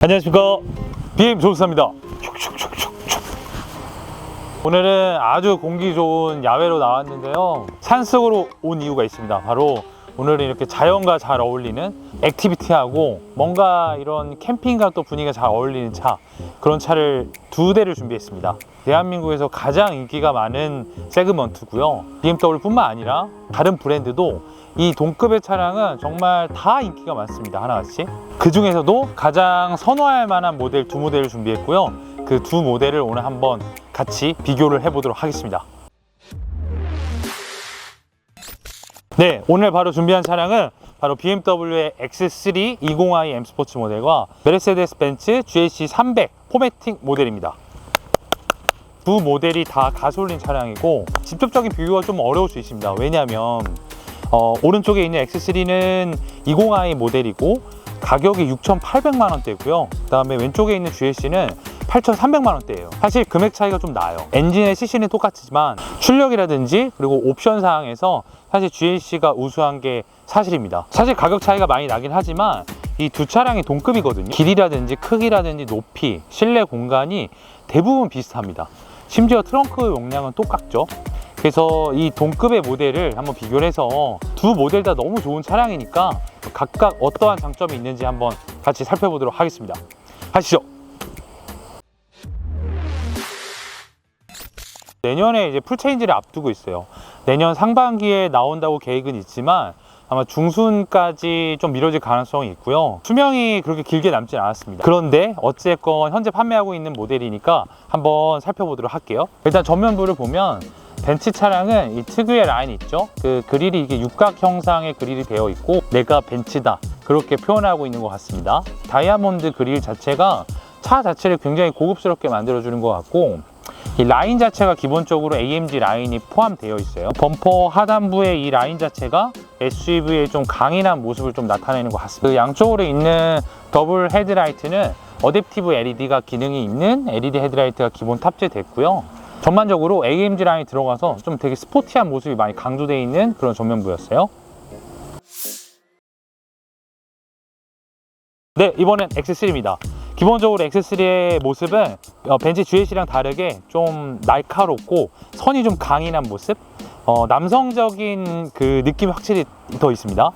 안녕하십니까, BM 조수사입니다. 오늘은 아주 공기 좋은 야외로 나왔는데요, 산속으로 온 이유가 있습니다. 바로 오늘은 이렇게 자연과 잘 어울리는 액티비티하고 뭔가 이런 캠핑과 또 분위기가 잘 어울리는 차, 그런 차를 두 대를 준비했습니다. 대한민국에서 가장 인기가 많은 세그먼트고요, BMW 뿐만 아니라 다른 브랜드도 이 동급의 차량은 정말 다 인기가 많습니다. 하나같이. 그 중에서도 가장 선호할 만한 모델 두 모델을 준비했고요, 그 두 모델을 오늘 한번 같이 비교를 해보도록 하겠습니다. 네, 오늘 바로 준비한 차량은 바로 BMW의 X3 20i M 스포츠 모델과 메르세데스 벤츠 GLC 300 포매틱 모델입니다. 두 모델이 다 가솔린 차량이고 직접적인 비교가 좀 어려울 수 있습니다. 왜냐하면 오른쪽에 있는 X3는 20i 모델이고 가격이 6,800만 원대고요. 그 다음에 왼쪽에 있는 GLC는 8,300만 원대예요. 사실 금액 차이가 좀 나요. 엔진의 CC는 똑같지만 출력이라든지 그리고 옵션 사항에서 사실 GLC가 우수한 게 사실입니다. 사실 가격 차이가 많이 나긴 하지만 이 두 차량이 동급이거든요. 길이라든지 크기라든지 높이, 실내 공간이 대부분 비슷합니다. 심지어 트렁크 용량은 똑같죠. 그래서 이 동급의 모델을 한번 비교를 해서 두 모델 다 너무 좋은 차량이니까 각각 어떠한 장점이 있는지 한번 같이 살펴보도록 하겠습니다. 가시죠. 내년에 이제 풀체인지를 앞두고 있어요. 내년 상반기에 나온다고 계획은 있지만 아마 중순까지 좀 미뤄질 가능성이 있고요. 수명이 그렇게 길게 남진 않았습니다. 그런데 어쨌건 현재 판매하고 있는 모델이니까 한번 살펴보도록 할게요. 일단 전면부를 보면 벤츠 차량은 이 특유의 라인이 있죠. 그 그릴이 이게 육각 형상의 그릴이 되어 있고 내가 벤츠다, 그렇게 표현하고 있는 것 같습니다. 다이아몬드 그릴 자체가 차 자체를 굉장히 고급스럽게 만들어주는 것 같고, 이 라인 자체가 기본적으로 AMG 라인이 포함되어 있어요. 범퍼 하단부의 이 라인 자체가 SUV의 좀 강인한 모습을 좀 나타내는 것 같습니다. 그 양쪽으로 있는 더블 헤드라이트는 어댑티브 LED가 기능이 있는 LED 헤드라이트가 기본 탑재됐고요. 전반적으로 AMG 라인이 들어가서 좀 되게 스포티한 모습이 많이 강조되어 있는 그런 전면부였어요. 네, 이번엔 X3입니다. 기본적으로 X3의 모습은 벤츠 GLC랑 다르게 좀 날카롭고 선이 좀 강인한 모습, 남성적인 그 느낌이 확실히 더 있습니다.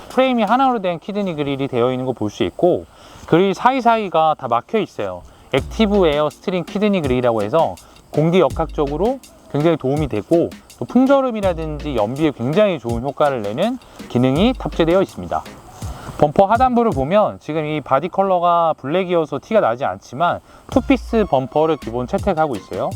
프레임이 하나로 된 키드니 그릴이 되어 있는 거 볼 수 있고, 그릴 사이사이가 다 막혀 있어요. 액티브 에어 스트링 키드니 그릴이라고 해서 공기 역학적으로 굉장히 도움이 되고, 또 풍절음이라든지 연비에 굉장히 좋은 효과를 내는 기능이 탑재되어 있습니다. 범퍼 하단부를 보면 지금 이 바디 컬러가 블랙이어서 티가 나지 않지만 투피스 범퍼를 기본 채택하고 있어요.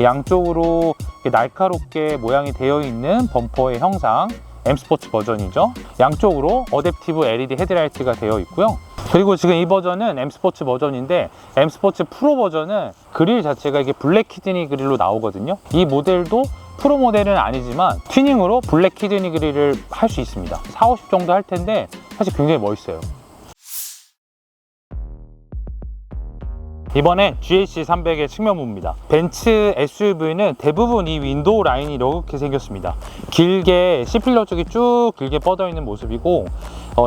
양쪽으로 날카롭게 모양이 되어 있는 범퍼의 형상, M 스포츠 버전이죠. 양쪽으로 어댑티브 LED 헤드라이트가 되어 있고요. 그리고 지금 이 버전은 M 스포츠 버전인데 M 스포츠 프로 버전은 그릴 자체가 이게 블랙 키드니 그릴로 나오거든요. 이 모델도 프로 모델은 아니지만 튜닝으로 블랙 키드니 그릴을 할 수 있습니다. 40, 50 정도 할 텐데 사실 굉장히 멋있어요. 이번엔 GLC 300의 측면부입니다. 벤츠 SUV는 대부분 이 윈도우 라인이 이렇게 생겼습니다. 길게 C필러 쪽이 쭉 길게 뻗어 있는 모습이고,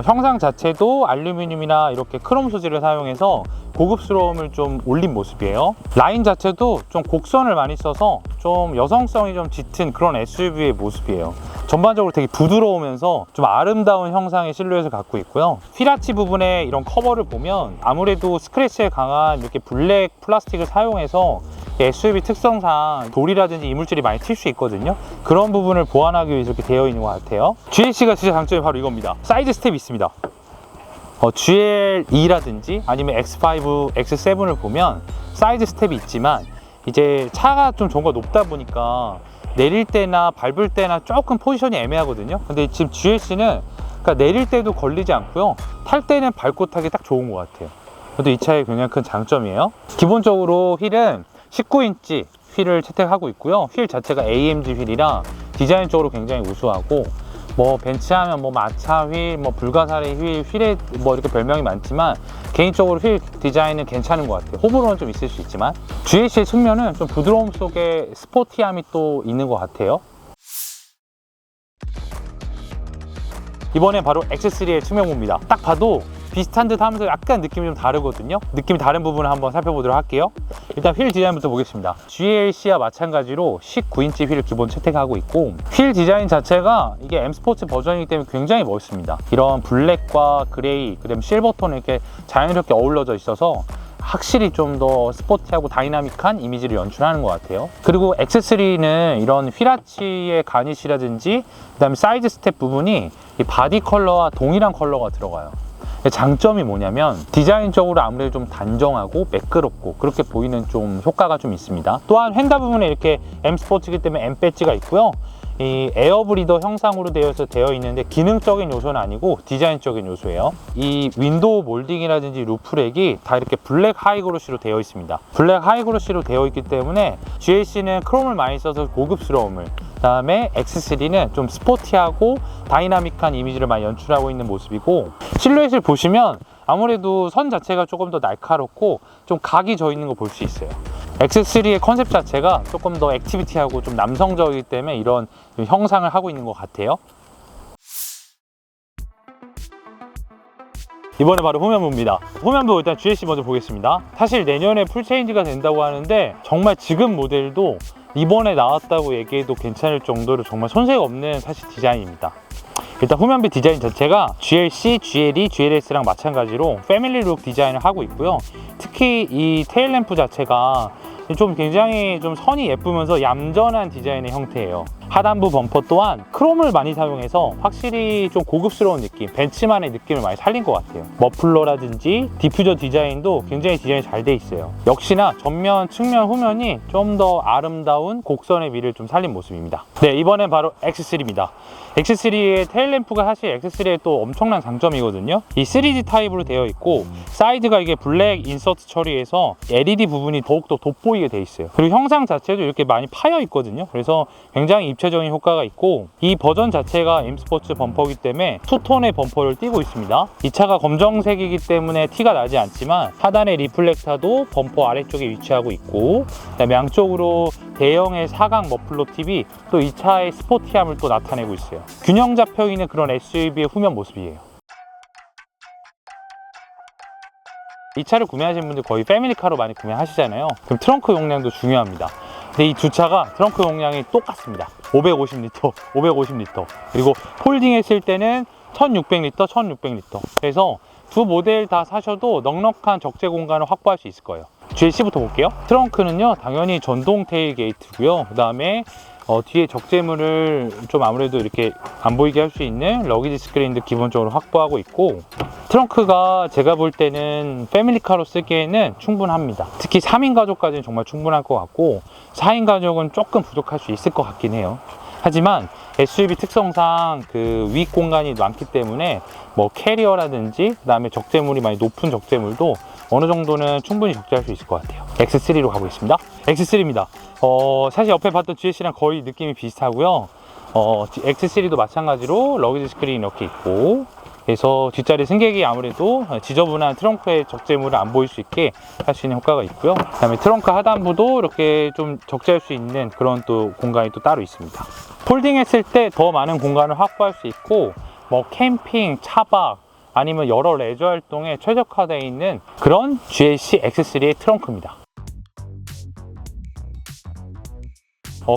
형상 자체도 알루미늄이나 이렇게 크롬 소재를 사용해서 고급스러움을 좀 올린 모습이에요. 라인 자체도 좀 곡선을 많이 써서 좀 여성성이 좀 짙은 그런 SUV의 모습이에요. 전반적으로 되게 부드러우면서 좀 아름다운 형상의 실루엣을 갖고 있고요. 휠아치 부분에 이런 커버를 보면 아무래도 스크래치에 강한 이렇게 블랙 플라스틱을 사용해서 SUV 특성상 돌이라든지 이물질이 많이 튈 수 있거든요. 그런 부분을 보완하기 위해서 이렇게 되어 있는 것 같아요. GLC가 진짜 장점이 바로 이겁니다. 사이드 스텝이 있습니다. GL2라든지 아니면 X5, X7을 보면 사이드 스텝이 있지만 이제 차가 좀 전고가 높다 보니까 내릴 때나 밟을 때나 조금 포지션이 애매하거든요. 근데 지금 GLC는 그러니까 내릴 때도 걸리지 않고요, 탈 때는 밟고 타기 딱 좋은 것 같아요. 그것도 이 차의 굉장히 큰 장점이에요. 기본적으로 휠은 19인치 휠을 채택하고 있고요. 휠 자체가 AMG 휠이라 디자인적으로 굉장히 우수하고, 뭐 벤츠 하면 뭐 마차 휠, 뭐 불가사리 휠, 휠에 뭐 이렇게 별명이 많지만 개인적으로 휠 디자인은 괜찮은 것 같아요. 호불호는 좀 있을 수 있지만 GLC의 측면은 좀 부드러움 속에 스포티함이 또 있는 것 같아요. 이번엔 바로 X3의 측면부입니다. 딱 봐도 비슷한 듯 하면서 약간 느낌이 좀 다르거든요. 느낌이 다른 부분을 한번 살펴보도록 할게요. 일단 휠 디자인부터 보겠습니다. GLC와 마찬가지로 19인치 휠을 기본 채택하고 있고, 휠 디자인 자체가 이게 M 스포츠 버전이기 때문에 굉장히 멋있습니다. 이런 블랙과 그레이, 그다음 실버톤이 이렇게 자연스럽게 어우러져 있어서 확실히 좀 더 스포티하고 다이나믹한 이미지를 연출하는 것 같아요. 그리고 X3는 이런 휠아치의 가니쉬라든지 그다음에 사이드 스텝 부분이 이 바디 컬러와 동일한 컬러가 들어가요. 장점이 뭐냐면 디자인적으로 아무래도 좀 단정하고 매끄럽고 그렇게 보이는 좀 효과가 좀 있습니다. 또한 휀다 부분에 이렇게 M 스포츠이기 때문에 M 배지가 있고요. 이 에어브리더 형상으로 되어 있는데 기능적인 요소는 아니고 디자인적인 요소예요. 이 윈도우 몰딩이라든지 루프렉이 다 이렇게 블랙 하이그로시로 되어 있습니다. 블랙 하이그로시로 되어 있기 때문에 GLC는 크롬을 많이 써서 고급스러움을, 그다음에 X3는 좀 스포티하고 다이나믹한 이미지를 많이 연출하고 있는 모습이고, 실루엣을 보시면 아무래도 선 자체가 조금 더 날카롭고 좀 각이 져 있는 거 볼 수 있어요. X3의 컨셉 자체가 조금 더 액티비티하고 좀 남성적이기 때문에 이런 형상을 하고 있는 것 같아요. 이번에 바로 후면부입니다. 후면부 일단 GLC 먼저 보겠습니다. 사실 내년에 풀체인지가 된다고 하는데 정말 지금 모델도 이번에 나왔다고 얘기해도 괜찮을 정도로 정말 손색 없는 사실 디자인입니다. 일단 후면부 디자인 자체가 GLC, GLE, GLS랑 마찬가지로 패밀리룩 디자인을 하고 있고요. 특히 이 테일램프 자체가 좀 굉장히 좀 선이 예쁘면서 얌전한 디자인의 형태예요. 하단부 범퍼 또한 크롬을 많이 사용해서 확실히 좀 고급스러운 느낌, 벤츠만의 느낌을 많이 살린 것 같아요. 머플러라든지 디퓨저 디자인도 굉장히 디자인이 잘 돼 있어요. 역시나 전면, 측면, 후면이 좀 더 아름다운 곡선의 미를 좀 살린 모습입니다. 네, 이번엔 바로 X3입니다. X3의 테일램프가 사실 X3의 또 엄청난 장점이거든요. 이 3D 타입으로 되어 있고 사이드가 이게 블랙 인서트 처리해서 LED 부분이 더욱더 돋보이게 돼 있어요. 그리고 형상 자체도 이렇게 많이 파여 있거든요. 그래서 굉장히 입체적인 효과가 있고, 이 버전 자체가 M 스포츠 범퍼이기 때문에 투톤의 범퍼를 띄고 있습니다. 이 차가 검정색이기 때문에 티가 나지 않지만 하단의 리플렉터도 범퍼 아래쪽에 위치하고 있고, 그다음에 양쪽으로 대형의 사각 머플러 팁이 또 이 차의 스포티함을 또 나타내고 있어요. 균형 잡혀 있는 그런 SUV의 후면 모습이에요. 이 차를 구매하시는 분들 거의 패밀리카로 많이 구매하시잖아요. 그럼 트렁크 용량도 중요합니다. 근데 이 두 차가 트렁크 용량이 똑같습니다. 550리터, 550리터. 그리고 폴딩 했을 때는 1600리터, 1600리터. 그래서 두 모델 다 사셔도 넉넉한 적재 공간을 확보할 수 있을 거예요. GLC부터 볼게요. 트렁크는요, 당연히 전동 테일 게이트고요. 그 다음에 뒤에 적재물을 좀 아무래도 이렇게 안 보이게 할 수 있는 러기지 스크린도 기본적으로 확보하고 있고, 트렁크가 제가 볼 때는 패밀리카로 쓰기에는 충분합니다. 특히 3인 가족까지는 정말 충분할 것 같고 4인 가족은 조금 부족할 수 있을 것 같긴 해요. 하지만 SUV 특성상 그 윗 공간이 많기 때문에 뭐 캐리어라든지 그다음에 적재물이 많이 높은 적재물도 어느 정도는 충분히 적재할 수 있을 것 같아요. X3로 가보겠습니다. X3입니다. 사실 옆에 봤던 GLC랑 거의 느낌이 비슷하고요. X3도 마찬가지로 러기지 스크린이 이렇게 있고, 그래서 뒷자리 승객이 아무래도 지저분한 트렁크의 적재물을 안 보일 수 있게 할 수 있는 효과가 있고요. 그 다음에 트렁크 하단부도 이렇게 좀 적재할 수 있는 그런 또 공간이 또 따로 있습니다. 폴딩 했을 때 더 많은 공간을 확보할 수 있고, 뭐 캠핑, 차박, 아니면 여러 레저 활동에 최적화되어 있는 그런 GLC X3의 트렁크입니다.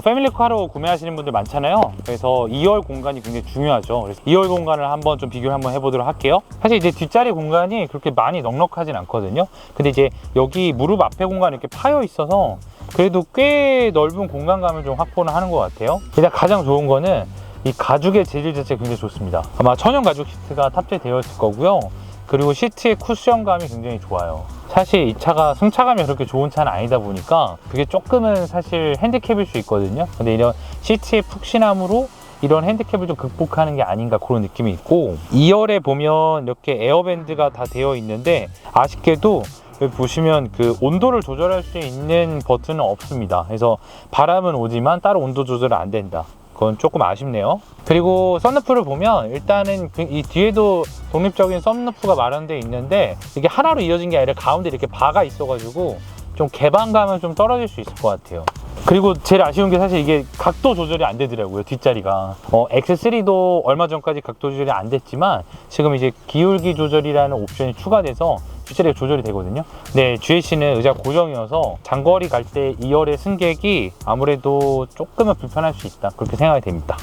패밀리카로 구매하시는 분들 많잖아요. 그래서 2열 공간이 굉장히 중요하죠. 그래서 2열 공간을 한번 좀 비교를 한번 해보도록 할게요. 사실 이제 뒷자리 공간이 그렇게 많이 넉넉하진 않거든요. 근데 이제 여기 무릎 앞에 공간이 이렇게 파여 있어서 그래도 꽤 넓은 공간감을 좀 확보는 하는 것 같아요. 일단 가장 좋은 거는 이 가죽의 재질 자체가 굉장히 좋습니다. 아마 천연 가죽 시트가 탑재되어 있을 거고요. 그리고 시트의 쿠션감이 굉장히 좋아요. 사실 이 차가 승차감이 그렇게 좋은 차는 아니다 보니까 그게 조금은 사실 핸디캡일 수 있거든요. 근데 이런 시트의 푹신함으로 이런 핸디캡을 좀 극복하는 게 아닌가 그런 느낌이 있고, 2열에 보면 이렇게 에어밴드가 다 되어 있는데 아쉽게도 여기 보시면 그 온도를 조절할 수 있는 버튼은 없습니다. 그래서 바람은 오지만 따로 온도 조절은 안 된다. 그건 조금 아쉽네요. 그리고 썬루프를 보면 일단은 이 뒤에도 독립적인 썬루프가 마련되어 있는데 이게 하나로 이어진 게 아니라 가운데 이렇게 바가 있어가지고 좀 개방감은 좀 떨어질 수 있을 것 같아요. 그리고 제일 아쉬운 게 사실 이게 각도 조절이 안 되더라고요, 뒷자리가. X3도 얼마 전까지 각도 조절이 안 됐지만 지금 이제 기울기 조절이라는 옵션이 추가돼서 뒷자리가 조절이 되거든요. 근데 GLC는 의자 고정이어서 장거리 갈 때 2열의 승객이 아무래도 조금은 불편할 수 있다, 그렇게 생각이 됩니다.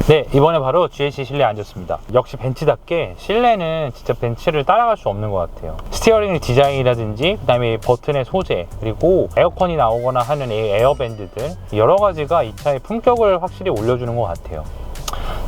네, 이번에 바로 GLC 실내에 앉았습니다. 역시 벤츠답게 실내는 진짜 벤츠를 따라갈 수 없는 것 같아요. 스티어링 디자인이라든지, 그 다음에 버튼의 소재, 그리고 에어컨이 나오거나 하는 이 에어밴드들, 여러 가지가 이 차의 품격을 확실히 올려주는 것 같아요.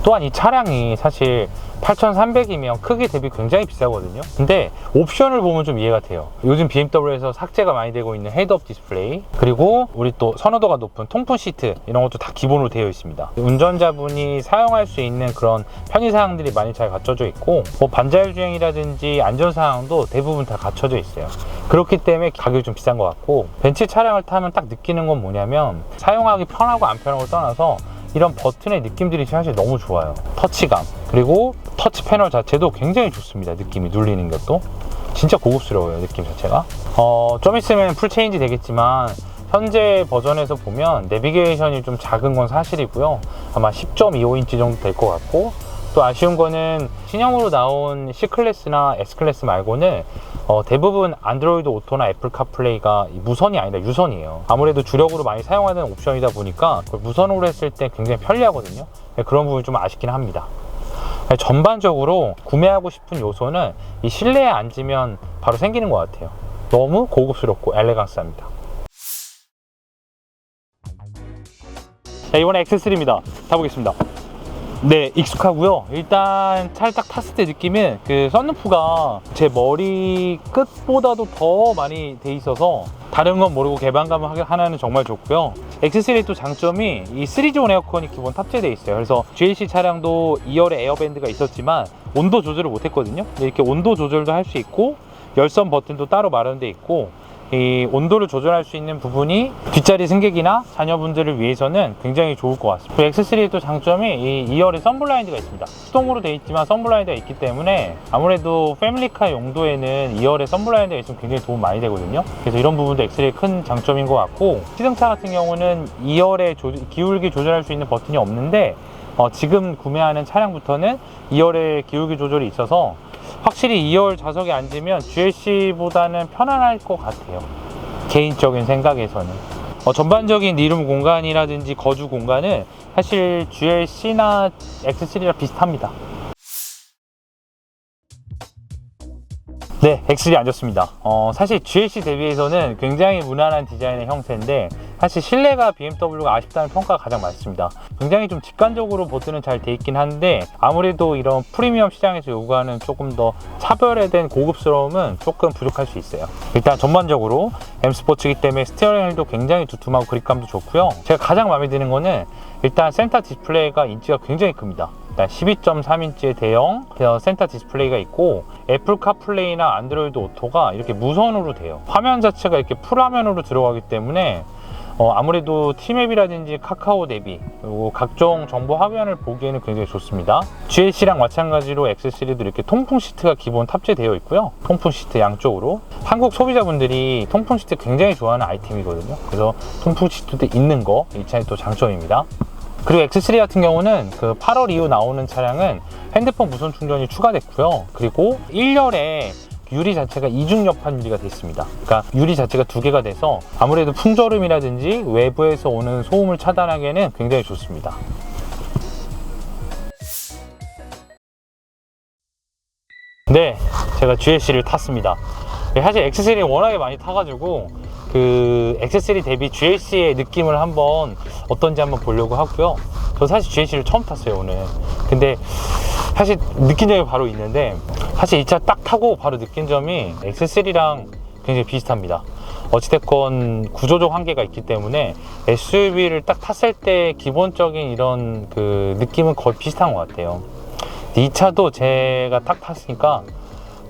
또한 이 차량이 사실 8,300이면 크기 대비 굉장히 비싸거든요. 근데 옵션을 보면 좀 이해가 돼요. 요즘 BMW에서 삭제가 많이 되고 있는 헤드업 디스플레이, 그리고 우리 또 선호도가 높은 통풍 시트, 이런 것도 다 기본으로 되어 있습니다. 운전자분이 사용할 수 있는 그런 편의사항들이 많이 잘 갖춰져 있고, 뭐 반자율 주행이라든지 안전사항도 대부분 다 갖춰져 있어요. 그렇기 때문에 가격이 좀 비싼 것 같고, 벤츠 차량을 타면 딱 느끼는 건 뭐냐면 사용하기 편하고 안 편하고 떠나서 이런 버튼의 느낌들이 사실 너무 좋아요. 터치감, 그리고 터치 패널 자체도 굉장히 좋습니다. 느낌이, 눌리는 것도 진짜 고급스러워요, 느낌 자체가. 좀 있으면 풀 체인지 되겠지만 현재 버전에서 보면 내비게이션이 좀 작은 건 사실이고요. 아마 10.25인치 정도 될 것 같고, 또 아쉬운 거는 신형으로 나온 C클래스나 S클래스 말고는 대부분 안드로이드 오토나 애플 카플레이가 무선이 아니라 유선이에요. 아무래도 주력으로 많이 사용하는 옵션이다 보니까 그걸 무선으로 했을 때 굉장히 편리하거든요. 그런 부분이 좀 아쉽긴 합니다. 전반적으로 구매하고 싶은 요소는 이 실내에 앉으면 바로 생기는 것 같아요. 너무 고급스럽고 엘레강스합니다. 자, 이번에 X3입니다. 타보겠습니다. 네, 익숙하고요. 일단 차를 딱 탔을 때 느낌은 그 썬루프가 제 머리 끝보다도 더 많이 돼 있어서 다른 건 모르고 개방감 하나는 정말 좋고요. X3의 또 장점이 이 3존 에어컨이 기본 탑재되어 있어요. 그래서 GLC 차량도 2열에 에어밴드가 있었지만 온도 조절을 못 했거든요. 이렇게 온도 조절도 할 수 있고, 열선 버튼도 따로 마련되어 있고, 이 온도를 조절할 수 있는 부분이 뒷자리 승객이나 자녀분들을 위해서는 굉장히 좋을 것 같습니다. X3의 또 장점이 이 2열에 선블라인드가 있습니다. 수동으로 되어 있지만 선블라인드가 있기 때문에 아무래도 패밀리카 용도에는 2열에 선블라인드가 있으면 굉장히 도움 많이 되거든요. 그래서 이런 부분도 X3의 큰 장점인 것 같고, 시승차 같은 경우는 2열에 기울기 조절할 수 있는 버튼이 없는데 지금 구매하는 차량부터는 2열에 기울기 조절이 있어서 확실히 2열 좌석에 앉으면 GLC보다는 편안할 것 같아요, 개인적인 생각에서는. 전반적인 리룸 공간이라든지 거주 공간은 사실 GLC나 X3랑 비슷합니다. 네, X3 앉았습니다. 사실 GLC 대비해서는 굉장히 무난한 디자인의 형태인데, 사실 실내가 BMW가 아쉽다는 평가가 가장 많습니다. 굉장히 좀 직관적으로 버튼은 잘 돼 있긴 한데, 아무래도 이런 프리미엄 시장에서 요구하는 조금 더 차별화된 고급스러움은 조금 부족할 수 있어요. 일단 전반적으로 M 스포츠이기 때문에 스티어링 휠도 굉장히 두툼하고 그립감도 좋고요. 제가 가장 마음에 드는 거는 일단 센터 디스플레이가 인치가 굉장히 큽니다. 12.3인치의 대형 센터 디스플레이가 있고, 애플 카플레이나 안드로이드 오토가 이렇게 무선으로 돼요. 화면 자체가 이렇게 풀화면으로 들어가기 때문에 아무래도 티맵이라든지 카카오 내비, 그리고 각종 정보 화면을 보기에는 굉장히 좋습니다. GLC랑 마찬가지로 X3도 이렇게 통풍 시트가 기본 탑재되어 있고요. 통풍 시트 양쪽으로. 한국 소비자분들이 통풍 시트 굉장히 좋아하는 아이템이거든요. 그래서 통풍 시트도 있는 거, 이 차의 또 장점입니다. 그리고 X3 같은 경우는 그 8월 이후 나오는 차량은 핸드폰 무선 충전이 추가됐고요. 그리고 1열에 유리 자체가 이중 옆판 유리가 됐습니다. 그러니까 유리 자체가 두 개가 돼서 아무래도 풍절음이라든지 외부에서 오는 소음을 차단하기에는 굉장히 좋습니다. 네, 제가 GLC를 탔습니다. 사실 X3를 워낙에 많이 타가지고 그 X3 대비 GLC의 느낌을 한번 어떤지 한번 보려고 하고요. 저 사실 GLC를 처음 탔어요, 오늘. 근데 사실 느낀 점이 바로 있는데, 사실 이 차 딱 타고 바로 느낀 점이 X3랑 굉장히 비슷합니다. 어찌됐건 구조적 한계가 있기 때문에 SUV를 딱 탔을 때 기본적인 이런 그 느낌은 거의 비슷한 것 같아요. 이 차도 제가 딱 탔으니까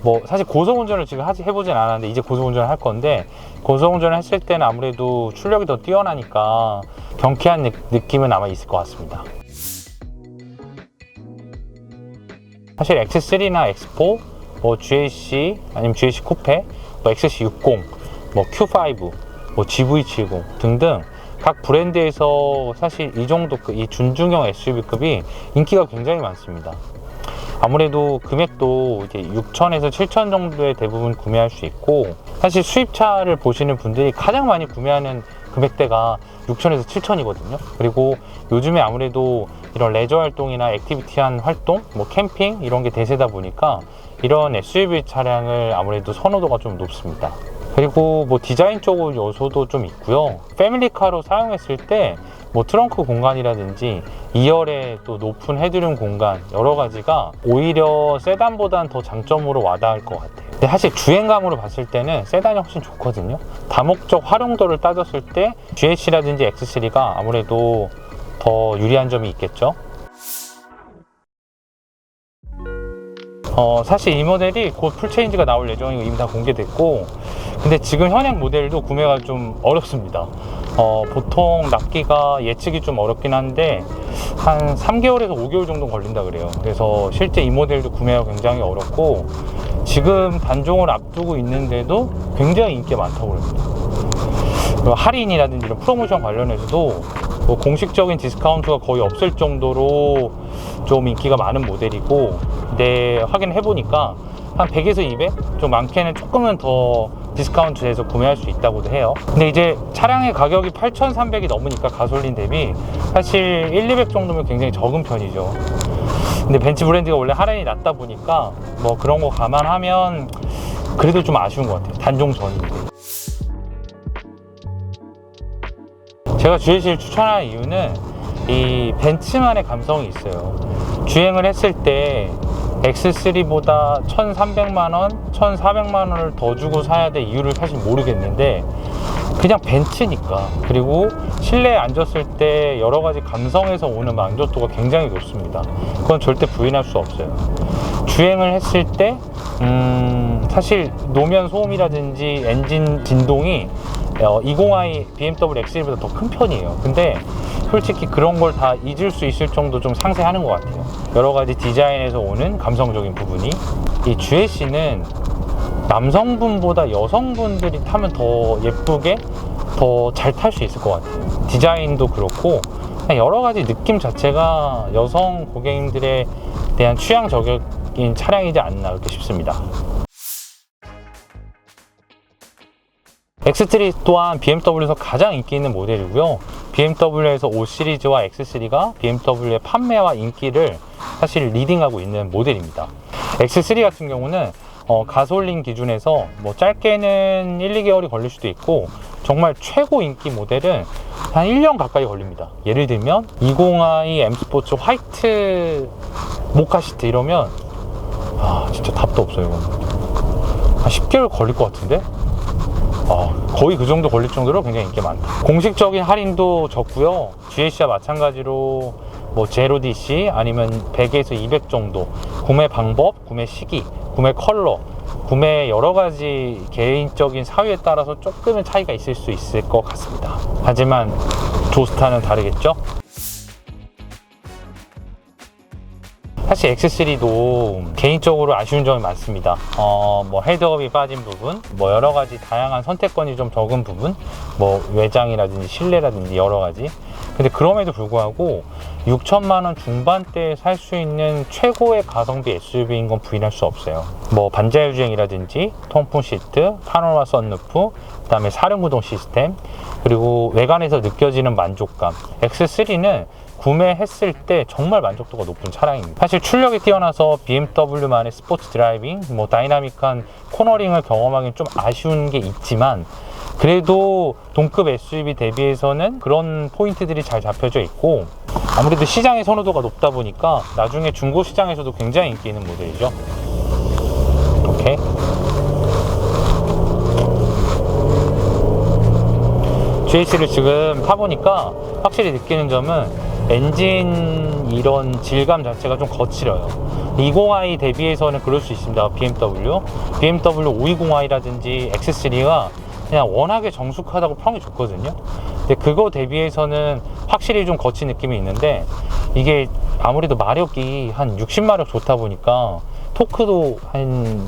뭐 사실 고속운전을 지금 해보진 않았는데 이제 고속운전을 할 건데, 고속운전을 했을 때는 아무래도 출력이 더 뛰어나니까 경쾌한 느낌은 아마 있을 것 같습니다. 사실 X3나 X4, 뭐 GLC, 아니면 GLC 쿠페, 뭐 XC60, 뭐 Q5, 뭐 GV70 등등 각 브랜드에서 사실 이 정도급, 이 준중형 SUV급이 인기가 굉장히 많습니다. 아무래도 금액도 이제 6천에서 7천 정도에 대부분 구매할 수 있고, 사실 수입차를 보시는 분들이 가장 많이 구매하는 금액대가 6천에서 7천이거든요. 그리고 요즘에 아무래도 이런 레저 활동이나 액티비티한 활동, 뭐 캠핑 이런 게 대세다 보니까 이런 SUV 차량을 아무래도 선호도가 좀 높습니다. 그리고 뭐 디자인 쪽 요소도 좀 있고요. 패밀리카로 사용했을 때 뭐 트렁크 공간이라든지 2열의 또 높은 헤드룸 공간, 여러 가지가 오히려 세단보다는 더 장점으로 와닿을 것 같아요. 근데 사실 주행감으로 봤을 때는 세단이 훨씬 좋거든요. 다목적 활용도를 따졌을 때 GLC라든지 X3가 아무래도 더 유리한 점이 있겠죠. 사실 이 모델이 곧 풀체인지가 나올 예정이고 이미 다 공개됐고, 근데 지금 현행 모델도 구매가 좀 어렵습니다. 보통 납기가 예측이 좀 어렵긴 한데 한 3개월에서 5개월 정도 걸린다 그래요. 그래서 실제 이 모델도 구매가 굉장히 어렵고, 지금 단종을 앞두고 있는데도 굉장히 인기가 많다고 합니다. 할인이라든지 이런 프로모션 관련해서도 뭐 공식적인 디스카운트가 거의 없을 정도로 좀 인기가 많은 모델이고, 근데 확인해 보니까 한 100에서 200? 좀 많게는 조금은 더 디스카운트 돼서 구매할 수 있다고도 해요. 근데 이제 차량의 가격이 8,300이 넘으니까 가솔린 대비 사실 1, 200 정도면 굉장히 적은 편이죠. 근데 벤츠 브랜드가 원래 할인이 낮다 보니까 뭐 그런 거 감안하면 그래도 좀 아쉬운 것 같아요. 단종 전인데. 제가 GLC를 추천하는 이유는 이 벤츠만의 감성이 있어요. 주행을 했을 때 X3보다 1,300만원, 1,400만원을 더 주고 사야 될 이유를 사실 모르겠는데, 그냥 벤츠니까. 그리고 실내에 앉았을 때 여러 가지 감성에서 오는 만족도가 굉장히 높습니다. 그건 절대 부인할 수 없어요. 주행을 했을 때 사실 노면 소음이라든지 엔진 진동이 20i BMW X1보다 더 큰 편이에요. 근데 솔직히 그런 걸 다 잊을 수 있을 정도 좀 상세하는 것 같아요. 여러 가지 디자인에서 오는 감성적인 부분이. 이 GLC는 남성분보다 여성분들이 타면 더 예쁘게 더 잘 탈 수 있을 것 같아요. 디자인도 그렇고 여러 가지 느낌 자체가 여성 고객님들에 대한 취향 저격인 차량이지 않나 그렇게 싶습니다. X3 또한 BMW에서 가장 인기 있는 모델이고요. BMW에서 5 시리즈와 X3가 BMW의 판매와 인기를 사실 리딩하고 있는 모델입니다. X3 같은 경우는 가솔린 기준에서 뭐 짧게는 1, 2개월이 걸릴 수도 있고, 정말 최고 인기 모델은 한 1년 가까이 걸립니다. 예를 들면 20i M 스포츠 화이트 모카 시트 이러면 진짜 답도 없어요. 한 10개월 걸릴 것 같은데? 거의 그 정도 걸릴 정도로 굉장히 인기가 많다. 공식적인 할인도 적고요. GLC와 마찬가지로 뭐 제로 DC 아니면 100에서 200 정도, 구매 방법, 구매 시기, 구매 컬러, 구매 여러 가지 개인적인 사유에 따라서 조금은 차이가 있을 수 있을 것 같습니다. 하지만 조스타는 다르겠죠? 사실 X3도 개인적으로 아쉬운 점이 많습니다. 뭐 헤드업이 빠진 부분, 뭐 여러 가지 다양한 선택권이 좀 적은 부분, 뭐 외장이라든지 실내라든지 여러 가지. 근데 그럼에도 불구하고 6천만 원 중반대에 살 수 있는 최고의 가성비 SUV인 건 부인할 수 없어요. 뭐 반자율 주행이라든지 통풍 시트, 파노라마 썬루프, 그다음에 사륜구동 시스템, 그리고 외관에서 느껴지는 만족감. X3는 구매했을 때 정말 만족도가 높은 차량입니다. 사실 출력이 뛰어나서 BMW만의 스포츠 드라이빙, 뭐 다이나믹한 코너링을 경험하기는 좀 아쉬운 게 있지만, 그래도 동급 SUV 대비해서는 그런 포인트들이 잘 잡혀져 있고, 아무래도 시장의 선호도가 높다 보니까 나중에 중고 시장에서도 굉장히 인기 있는 모델이죠. 이렇게 GLC를 지금 타보니까 확실히 느끼는 점은 엔진 이런 질감 자체가 좀 거칠어요. 20i 대비해서는 그럴 수 있습니다. BMW 520i라든지 X3가 그냥 워낙에 정숙하다고 평이 좋거든요. 근데 그거 대비해서는 확실히 좀 거친 느낌이 있는데, 이게 아무래도 마력이 한 60마력 좋다 보니까 토크도 한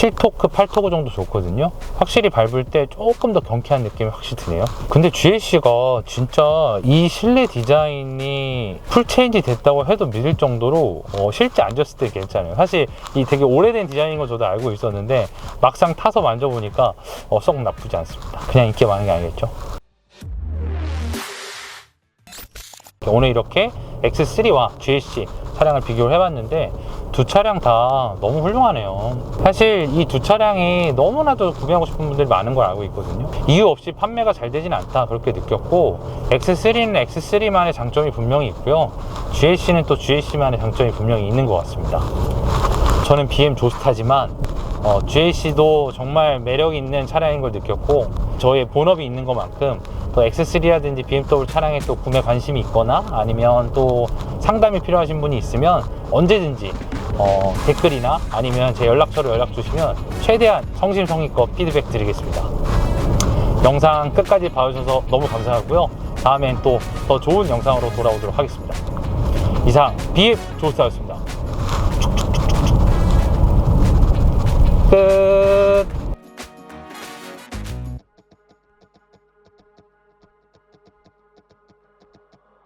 7토크, 8토크 정도 좋거든요. 확실히 밟을 때 조금 더 경쾌한 느낌이 확실히 드네요. 근데 GLC가 진짜 이 실내 디자인이 풀 체인지 됐다고 해도 믿을 정도로 실제 앉았을 때 괜찮아요. 사실 이 되게 오래된 디자인인 거 저도 알고 있었는데 막상 타서 만져보니까 썩 나쁘지 않습니다. 그냥 인기가 많은 게 아니겠죠. 오늘 이렇게 X3와 GLC 차량을 비교를 해봤는데 두 차량 다 너무 훌륭하네요. 사실 이 두 차량이 너무나도 구매하고 싶은 분들이 많은 걸 알고 있거든요. 이유 없이 판매가 잘 되진 않다 그렇게 느꼈고, X3는 X3만의 장점이 분명히 있고요, GLC는 또 GLC만의 장점이 분명히 있는 것 같습니다. 저는 BM 조스타지만 GLC도 정말 매력 있는 차량인 걸 느꼈고, 저의 본업이 있는 것만큼 또 X3라든지 BMW 차량에 또 구매 관심이 있거나 아니면 또 상담이 필요하신 분이 있으면 언제든지 댓글이나 아니면 제 연락처로 연락 주시면 최대한 성심성의껏 피드백 드리겠습니다. 영상 끝까지 봐주셔서 너무 감사하고요. 다음엔 또 더 좋은 영상으로 돌아오도록 하겠습니다. 이상 BM 조스타였습니다. 끝.